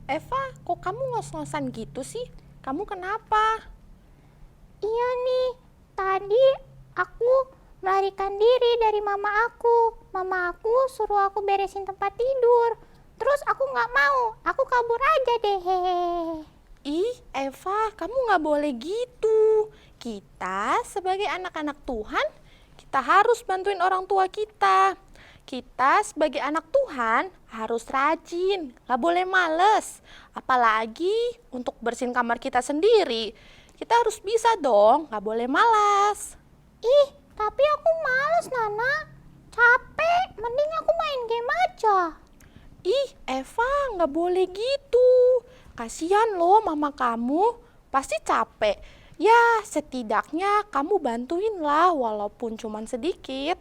Eva, kok kamu ngos-ngosan gitu sih? Kamu kenapa? Iya nih, tadi aku melarikan diri dari mama aku. Mama aku suruh aku beresin tempat tidur. Terus aku nggak mau, aku kabur aja deh. Ih, Eva, kamu nggak boleh gitu. Kita sebagai anak-anak Tuhan, kita harus bantuin orang tua kita. Kita sebagai anak Tuhan harus rajin, nggak boleh males. Apalagi untuk bersihin kamar kita sendiri. Kita harus bisa dong, nggak boleh malas. Ih, tapi aku males Nana. Capek, mending aku main game aja. Ih, Eva, nggak boleh gitu. Kasihan loh mama kamu, pasti capek. Ya, setidaknya kamu bantuin lah walaupun cuman sedikit.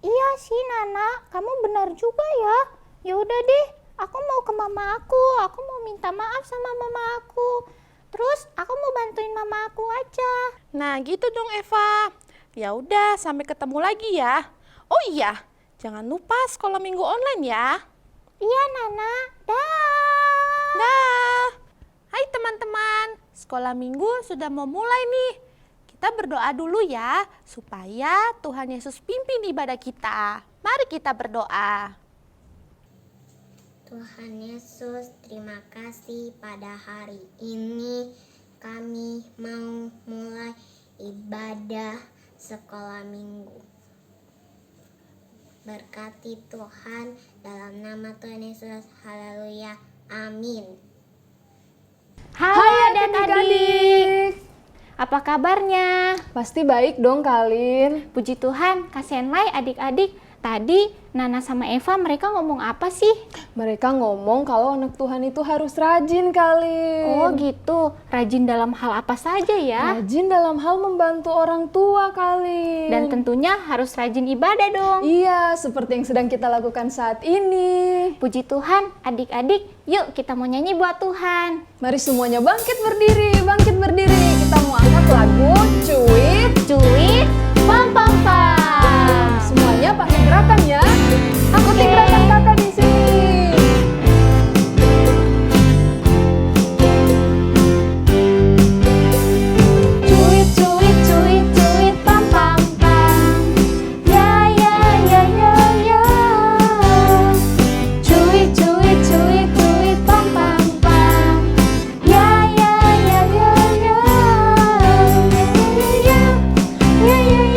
Iya sih Nana, kamu benar juga ya. Ya udah deh, aku mau ke mama aku mau minta maaf sama mama aku. Terus aku mau bantuin mama aku aja. Nah, gitu dong Eva. Ya udah, sampai ketemu lagi ya. Oh iya, jangan lupa sekolah minggu online ya. Iya Nana, dah. Dah. Hai teman-teman, sekolah minggu sudah mau mulai nih. Kita berdoa dulu ya, supaya Tuhan Yesus pimpin ibadah kita. Mari kita berdoa. Tuhan Yesus, terima kasih pada hari ini kami mau mulai ibadah sekolah minggu. Berkati Tuhan dalam nama Tuhan Yesus. Haleluya. Amin. Hai adik-adik. Apa kabarnya? Pasti baik dong, Kalin. Puji Tuhan, kasihan Lai adik-adik. Tadi Nana sama Eva mereka ngomong apa sih? Mereka ngomong kalau anak Tuhan itu harus rajin, Kalin. Oh gitu, rajin dalam hal apa saja ya? Rajin dalam hal membantu orang tua, Kalin. Dan tentunya harus rajin ibadah dong. Iya, seperti yang sedang kita lakukan saat ini. Puji Tuhan, adik-adik, yuk kita mau nyanyi buat Tuhan. Mari semuanya bangkit berdiri, bangkit berdiri. Kita mau angkat lagu Cuit. Cuit, pam pam pam. Semuanya pakai gerakan ya. Ikuti gerakan kakak di sini. Cuit, cuit, cuit, cuit, pam pam pam. Ya ya ya ya ya. Cuit, cuit, cuit, cuit, pam pam pam. Ya ya ya ya ya. Ya ya ya ya. Ya ya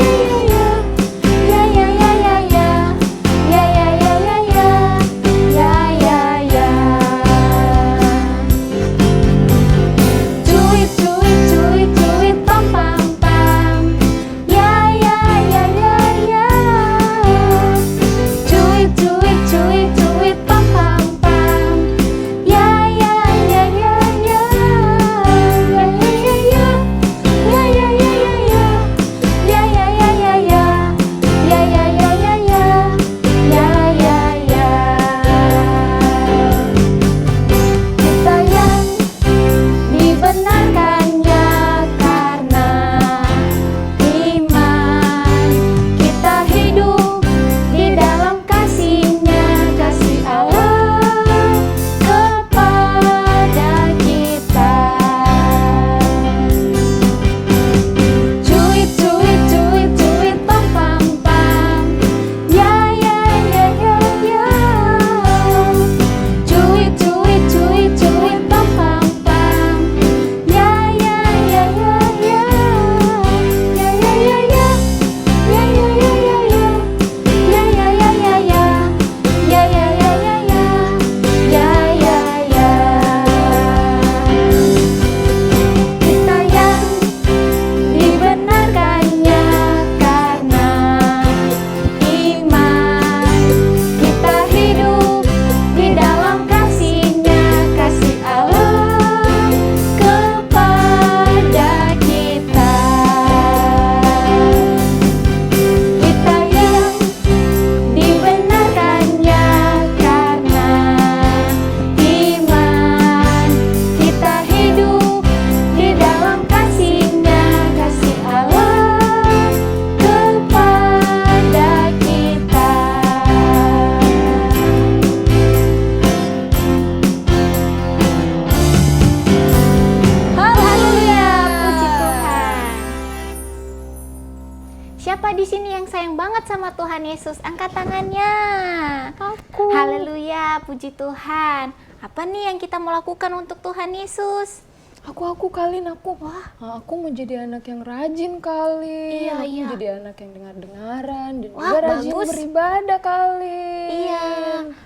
di sini yang sayang banget sama Tuhan Yesus? Angkat tangannya. Aku. Haleluya, puji Tuhan. Apa nih yang kita mau lakukan untuk Tuhan Yesus? Aku Kalin, aku. Wah, aku mau jadi anak yang rajin Kalin. Iya, aku iya. mau jadi anak yang dengar-dengaran dan Wah, juga rajin bagus. beribadah Kalin. Iya,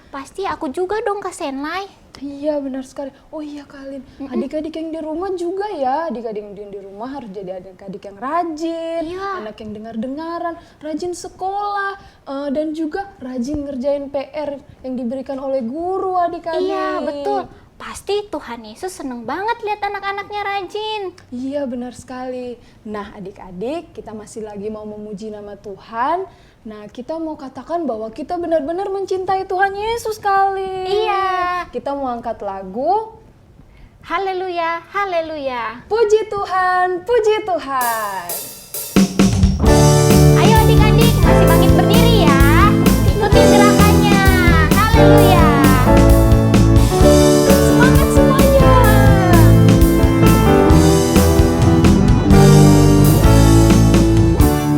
pasti aku juga dong Kak Senlai. Iya, benar sekali. Oh iya Kalin, adik-adik yang di rumah juga ya. Adik-adik yang di rumah harus jadi adik-adik yang rajin, Iya. anak yang dengar-dengaran, rajin sekolah, dan juga rajin ngerjain PR yang diberikan oleh guru adik-adik. Iya, betul. Pasti Tuhan Yesus seneng banget lihat anak-anaknya rajin. Iya, benar sekali. Nah, adik-adik, kita masih lagi mau memuji nama Tuhan. Nah, kita mau katakan bahwa kita benar-benar mencintai Tuhan Yesus kali. Iya. Kita mau angkat lagu. Haleluya, haleluya. Puji Tuhan, puji Tuhan. Ayo adik-adik, masih bangkit berdiri ya. Ikuti gerakannya. Haleluya. Semangat semuanya.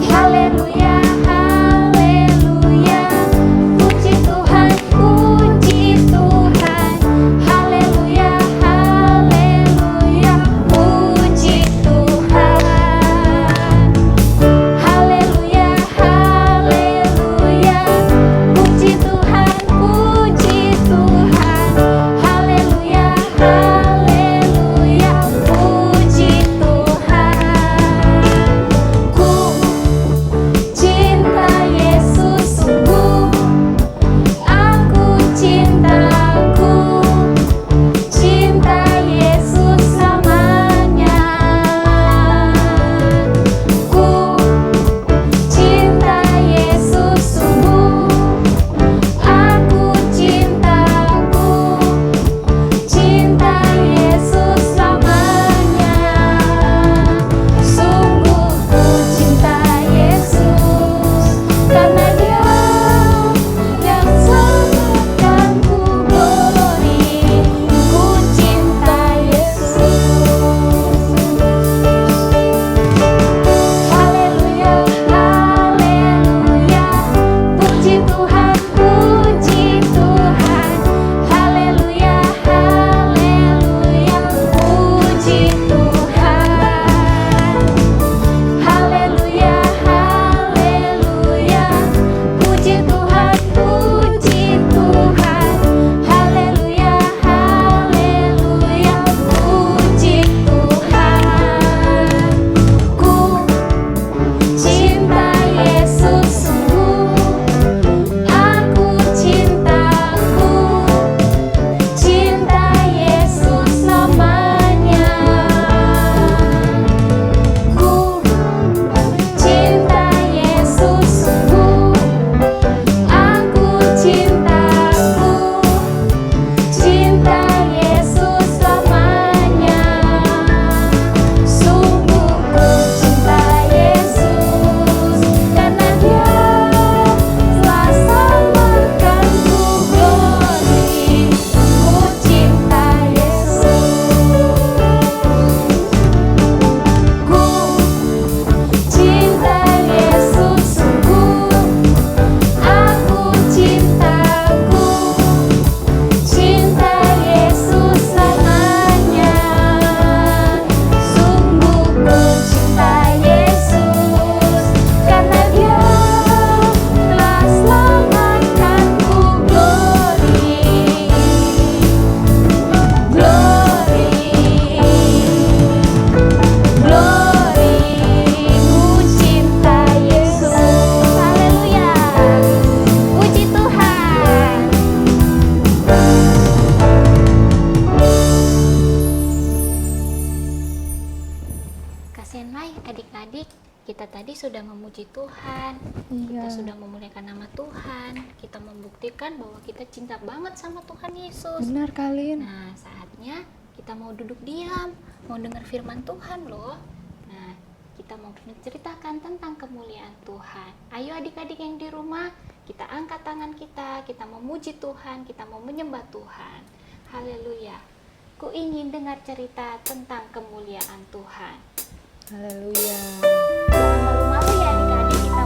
Haleluya, haleluya. Puji Tuhan, puji Tuhan. Haleluya, haleluya. Puji Tuhan. Haleluya, haleluya. Puji Tuhan, puji Tuhan. Haleluya, haleluya. Puji Tuhan. Ku cinta Yesus sungguh, aku cintaku, cinta Yesus selamanya. Ku cinta Yesus sungguh, aku cintaku, cinta Yesus selamanya. Sungguh ku cinta Yesus, karena Dia yang selamatkanku, glory. Ku cinta Yesus. Haleluya, haleluya. Puji Tuhan, puji Tuhan. Haleluya, haleluya. Puji Tuhan. Haleluya, haleluya. Puji Tuhan, puji Tuhan. Haleluya, haleluya. Puji Tuhan. Ku cinta Yesus sungguh, aku cintaku, cinta Yesus selamanya. Ku cinta Yesus sungguh, aku cintaku, cinta Yesus selamanya. Sungguh ku cinta Yesus, karena Dia telah selamatkanku, glory. Ku cinta Yesus. Ku cinta Yesus sungguh, aku cintaku, cinta Yesus selamanya. Sungguh ku cinta Yesus, karena Dia telah selamatkanku, glory. Glory. Glory, ku cinta Yesus. Haleluya. Puji Tuhan. Kak Senlai, adik-adik, kita tadi sudah memuji Tuhan. Kita sudah memuliakan nama Tuhan. Kita membuktikan bahwa kita cinta banget sama Tuhan Yesus. Benar Kalin. Nah, saatnya kita mau duduk diam, mau dengar firman Tuhan loh. Nah, kita mau menceritakan tentang kemuliaan Tuhan. Ayo adik-adik yang di rumah, kita angkat tangan kita memuji Tuhan, kita mau menyembah Tuhan. Haleluya. Ku ingin dengar cerita tentang kemuliaan Tuhan. Haleluya. Jangan malu-malu ya adik-adik, kita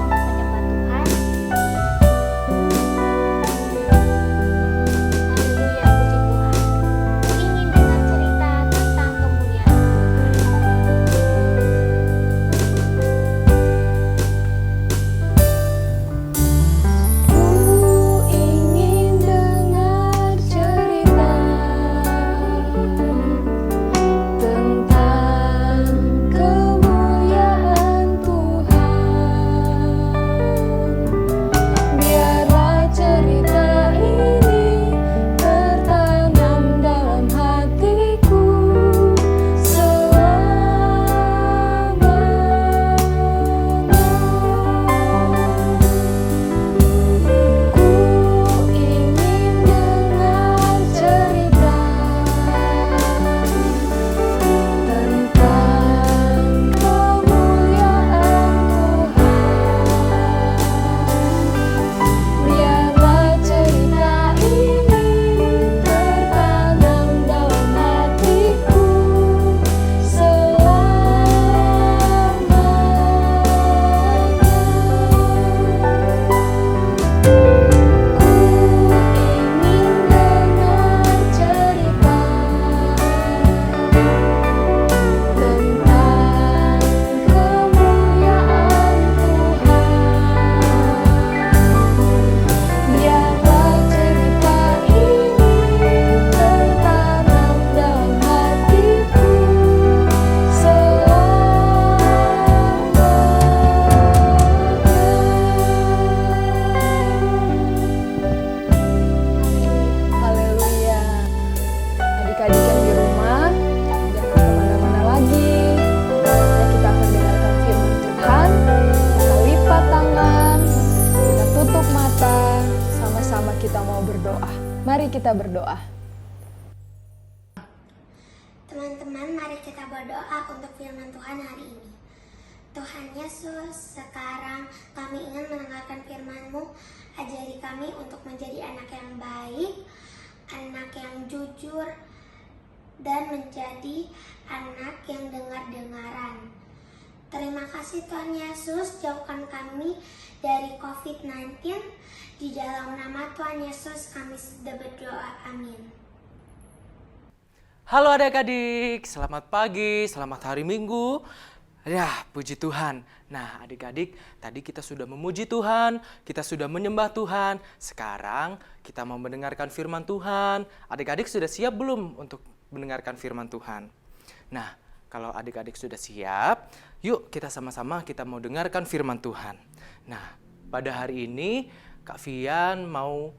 kita berdoa. Teman-teman, mari kita berdoa untuk firman Tuhan hari ini. Tuhan Yesus, sekarang kami ingin mendengarkan firman-Mu. Ajari kami untuk menjadi anak yang baik, anak yang jujur, dan menjadi anak yang dengar-dengaran. Terima kasih Tuhan Yesus, jauhkan kami dari COVID-19. Di dalam nama Tuhan Yesus kami sudah berdoa, amin. Halo adik-adik, selamat pagi, selamat hari Minggu. Ya, puji Tuhan. Nah, adik-adik, tadi kita sudah memuji Tuhan, kita sudah menyembah Tuhan. Sekarang kita mau mendengarkan firman Tuhan. Adik-adik sudah siap belum untuk mendengarkan firman Tuhan? Nah, kalau adik-adik sudah siap, yuk kita sama-sama kita mau dengarkan firman Tuhan. Nah, pada hari ini Kak Fian mau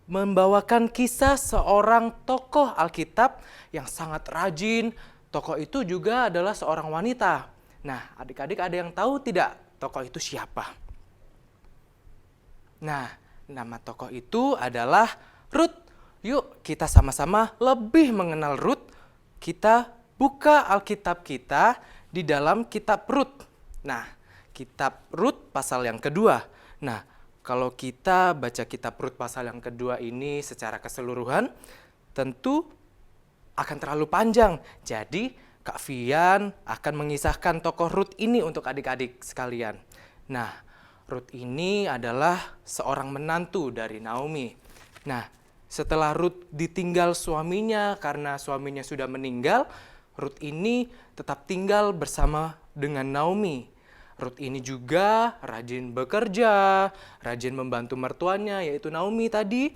membawakan kisah seorang tokoh Alkitab yang sangat rajin. Tokoh itu juga adalah seorang wanita. Nah, adik-adik ada yang tahu tidak tokoh itu siapa? Nah, nama tokoh itu adalah Rut. Yuk kita sama-sama lebih mengenal Rut. Kita buka Alkitab kita di dalam kitab Rut. Nah, kitab Rut pasal yang kedua. Nah, kalau kita baca kitab Rut pasal yang kedua ini secara keseluruhan, tentu akan terlalu panjang. Jadi, Kak Fian akan mengisahkan tokoh Rut ini untuk adik-adik sekalian. Nah, Rut ini adalah seorang menantu dari Naomi. Nah, setelah Rut ditinggal suaminya karena suaminya sudah meninggal, Rut ini tetap tinggal bersama dengan Naomi. Rut ini juga rajin bekerja, rajin membantu mertuanya yaitu Naomi tadi.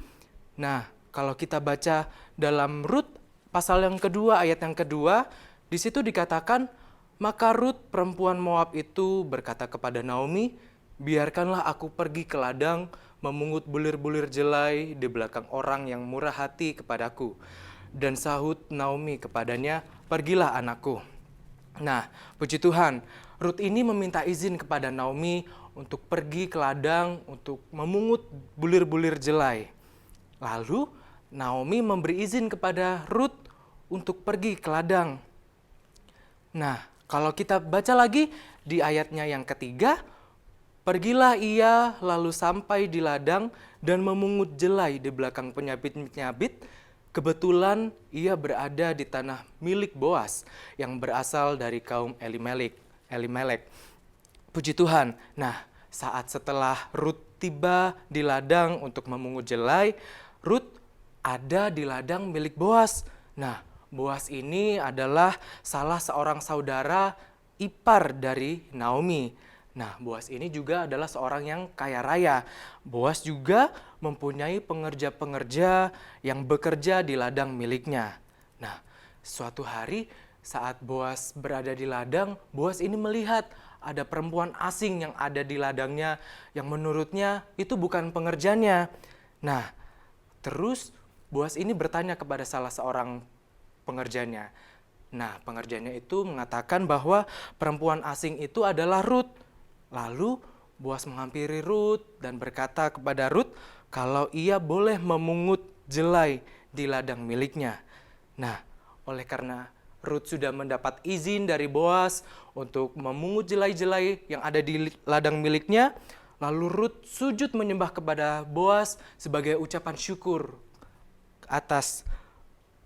Nah, kalau kita baca dalam Rut pasal yang kedua, ayat yang kedua, di situ dikatakan, maka Rut perempuan Moab itu berkata kepada Naomi, biarkanlah aku pergi ke ladang memungut bulir-bulir jelai di belakang orang yang murah hati kepadaku. Dan sahut Naomi kepadanya, pergilah anakku. Nah, puji Tuhan, Rut ini meminta izin kepada Naomi untuk pergi ke ladang untuk memungut bulir-bulir jelai. Lalu Naomi memberi izin kepada Rut untuk pergi ke ladang. Nah, kalau kita baca lagi di ayatnya yang ketiga, pergilah ia lalu sampai di ladang dan memungut jelai di belakang penyabit-penyabit. Kebetulan ia berada di tanah milik Boas yang berasal dari kaum Elimelek. Puji Tuhan. Nah, saat setelah Rut tiba di ladang untuk memungut jelai, Rut ada di ladang milik Boas. Nah, Boas ini adalah salah seorang saudara ipar dari Naomi. Nah, Boas ini juga adalah seorang yang kaya raya. Boas juga mempunyai pengerja-pengerja yang bekerja di ladang miliknya. Nah, suatu hari saat Boas berada di ladang, Boas ini melihat ada perempuan asing yang ada di ladangnya yang menurutnya itu bukan pengerjanya. Nah, terus Boas ini bertanya kepada salah seorang pengerjanya. Nah, pengerjanya itu mengatakan bahwa perempuan asing itu adalah Rut. Lalu Boas menghampiri Rut dan berkata kepada Rut kalau ia boleh memungut jelai di ladang miliknya. Nah, oleh karena Rut sudah mendapat izin dari Boas untuk memungut jelai-jelai yang ada di ladang miliknya, lalu Rut sujud menyembah kepada Boas sebagai ucapan syukur atas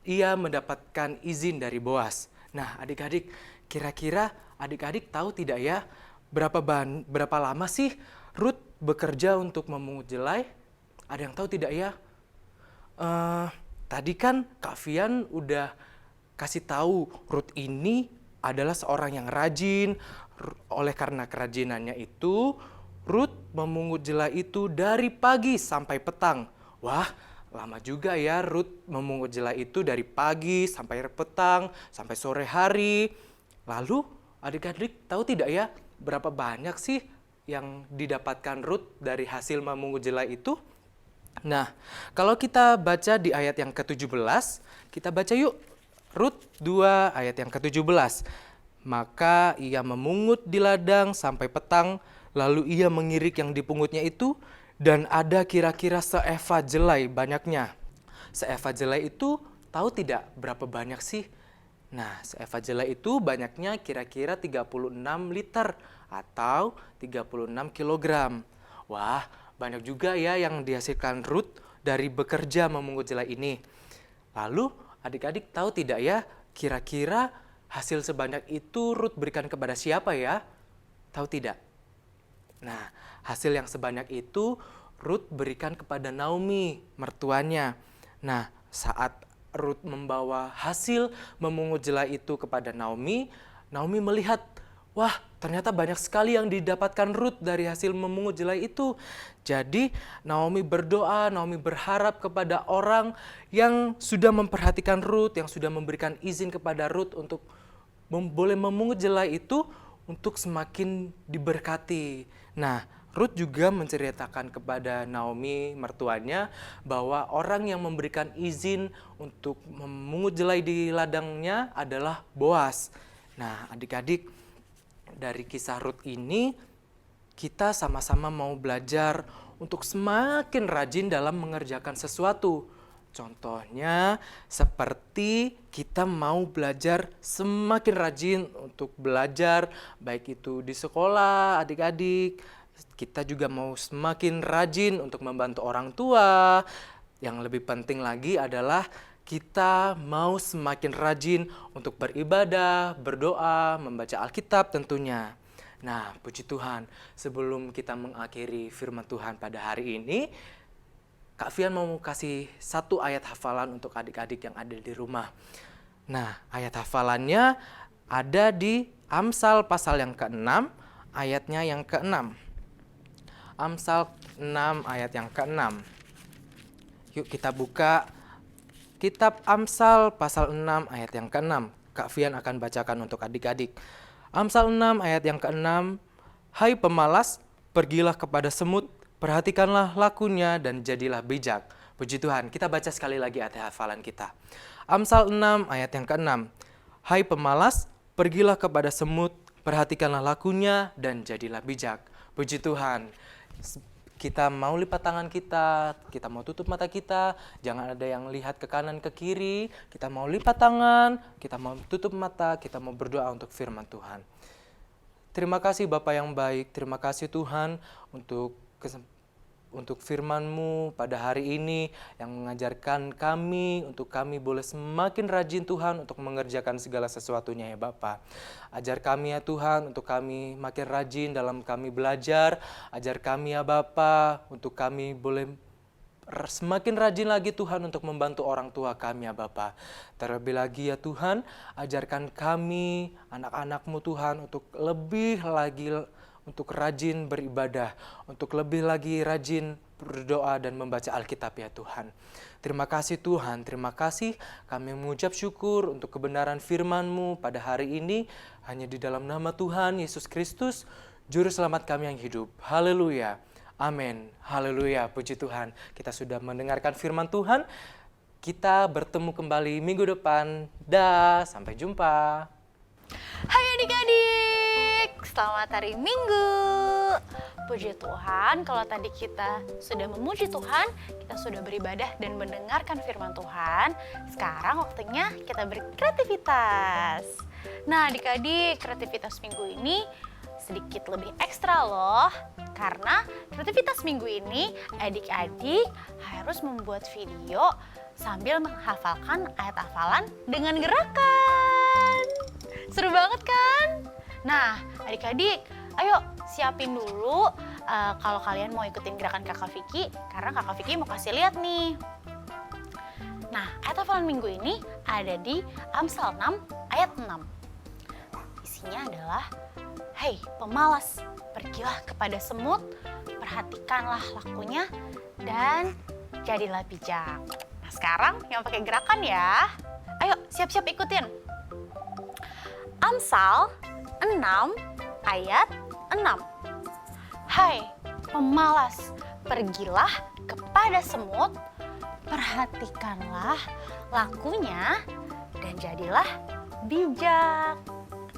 ia mendapatkan izin dari Boas. Nah, adik-adik, kira-kira adik-adik tahu tidak ya berapa lama sih Rut bekerja untuk memungut jelai? Ada yang tahu tidak ya? Tadi kan Kak Fian udah kasih tahu Rut ini adalah seorang yang rajin. Oleh karena kerajinannya itu, Rut memungut jelai itu dari pagi sampai petang. Wah, lama juga ya Rut memungut jelai itu dari pagi sampai petang, sampai sore hari. Lalu adik-adik tahu tidak ya berapa banyak sih yang didapatkan Rut dari hasil memungut jelai itu? Nah, kalau kita baca di ayat yang ke-17, kita baca yuk Rut 2 ayat yang ke-17. Maka ia memungut di ladang sampai petang, lalu ia mengirik yang dipungutnya itu, dan ada kira-kira seeva jelai banyaknya. seeva jelai itu tahu tidak berapa banyak sih? Nah, seeva jelai itu banyaknya kira-kira 36 liter atau 36 kilogram. Wah, banyak juga ya yang dihasilkan Ruth dari bekerja memungut jelai ini. Lalu, adik-adik tahu tidak ya, kira-kira hasil sebanyak itu Ruth berikan kepada siapa ya? Tahu tidak? Nah, hasil yang sebanyak itu Ruth berikan kepada Naomi, mertuanya. Nah, saat Ruth membawa hasil memungut jelai itu kepada Naomi, Naomi melihat, wah, ternyata banyak sekali yang didapatkan Ruth dari hasil memungut jelai itu. Jadi, Naomi berdoa, Naomi berharap kepada orang yang sudah memperhatikan Ruth, yang sudah memberikan izin kepada Ruth untuk boleh memungut jelai itu untuk semakin diberkati. Nah, Ruth juga menceritakan kepada Naomi, mertuanya, bahwa orang yang memberikan izin untuk memungut jelai di ladangnya adalah Boas. Nah, adik-adik, dari kisah Ruth ini, kita sama-sama mau belajar untuk semakin rajin dalam mengerjakan sesuatu. Contohnya, seperti kita mau belajar semakin rajin untuk belajar, baik itu di sekolah, adik-adik. Kita juga mau semakin rajin untuk membantu orang tua. Yang lebih penting lagi adalah kita mau semakin rajin untuk beribadah, berdoa, membaca Alkitab tentunya. Nah, puji Tuhan, sebelum kita mengakhiri firman Tuhan pada hari ini, Kak Fian mau kasih satu ayat hafalan untuk adik-adik yang ada di rumah. Nah, ayat hafalannya ada di Amsal pasal yang ke-6, ayatnya yang ke-6. Amsal 6 ayat yang ke-6. Yuk kita buka kitab Amsal pasal 6 ayat yang ke-6. Kak Fian akan bacakan untuk adik-adik. Amsal 6 ayat yang ke-6. Hai pemalas, pergilah kepada semut, perhatikanlah lakunya dan jadilah bijak. Puji Tuhan, kita baca sekali lagi ayat hafalan kita. Amsal 6 ayat yang ke-6. Hai pemalas, pergilah kepada semut, perhatikanlah lakunya dan jadilah bijak. Puji Tuhan. Kita mau lipat tangan kita mau tutup mata kita, jangan ada yang lihat ke kanan ke kiri, kita mau lipat tangan, kita mau tutup mata, kita mau berdoa untuk firman Tuhan. Terima kasih Bapa yang baik, terima kasih Tuhan untuk firman-Mu pada hari ini yang mengajarkan kami, untuk kami boleh semakin rajin Tuhan untuk mengerjakan segala sesuatunya ya Bapa. Ajar kami ya Tuhan untuk kami makin rajin dalam kami belajar, ajar kami ya Bapa untuk kami boleh semakin rajin lagi Tuhan untuk membantu orang tua kami ya Bapa. Terlebih lagi ya Tuhan, ajarkan kami anak-anak-Mu Tuhan untuk lebih lagi untuk rajin beribadah, untuk lebih lagi rajin berdoa dan membaca Alkitab ya Tuhan. Terima kasih Tuhan, terima kasih kami mengucap syukur untuk kebenaran firman-Mu pada hari ini, hanya di dalam nama Tuhan Yesus Kristus, Juru Selamat kami yang hidup. Haleluya, amin, haleluya, puji Tuhan. Kita sudah mendengarkan firman Tuhan, kita bertemu kembali minggu depan. Dah, sampai jumpa. Hai adik-adik, selamat hari Minggu. Puji Tuhan, kalau tadi kita sudah memuji Tuhan, kita sudah beribadah dan mendengarkan firman Tuhan. Sekarang waktunya kita berkreativitas. Nah adik-adik, kreativitas minggu ini sedikit lebih ekstra loh. Karena kreativitas minggu ini adik-adik harus membuat video sambil menghafalkan ayat hafalan dengan gerakan. Seru banget kan? Nah, adik-adik, ayo siapin dulu kalau kalian mau ikutin gerakan Kakak Vicky, karena Kakak Vicky mau kasih lihat nih. Nah, ayat hafalan minggu ini ada di Amsal 6 ayat 6. Isinya adalah, hei pemalas, pergilah kepada semut, perhatikanlah lakunya, dan jadilah bijak. Nah, sekarang yang pakai gerakan ya. Ayo, siap-siap ikutin. Amsal 6 ayat 6. Hai pemalas, pergilah kepada semut, perhatikanlah lakunya, dan jadilah bijak.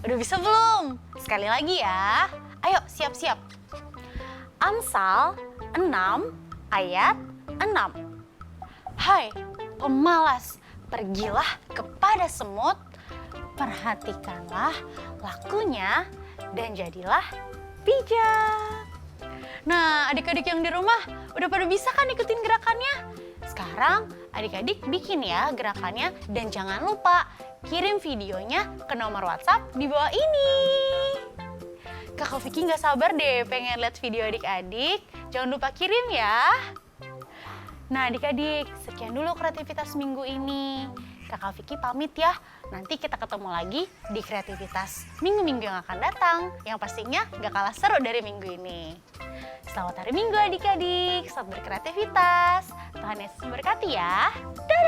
Udah bisa belum? Sekali lagi ya. Ayo siap-siap. Amsal 6 ayat 6. Hai pemalas, pergilah kepada semut, perhatikanlah lakunya, dan jadilah bijak. Nah, adik-adik yang di rumah udah pada bisa kan ikutin gerakannya? Sekarang adik-adik bikin ya gerakannya dan jangan lupa kirim videonya ke nomor WhatsApp di bawah ini. Kakak Vicky nggak sabar deh pengen lihat video adik-adik. Jangan lupa kirim ya. Nah adik-adik, sekian dulu kreativitas minggu ini. Kakak Vicky pamit ya. Nanti kita ketemu lagi di kreativitas minggu-minggu yang akan datang. Yang pastinya gak kalah seru dari minggu ini. Selamat hari Minggu adik-adik. Selamat berkreativitas. Tuhan Yesus memberkati ya. Dah.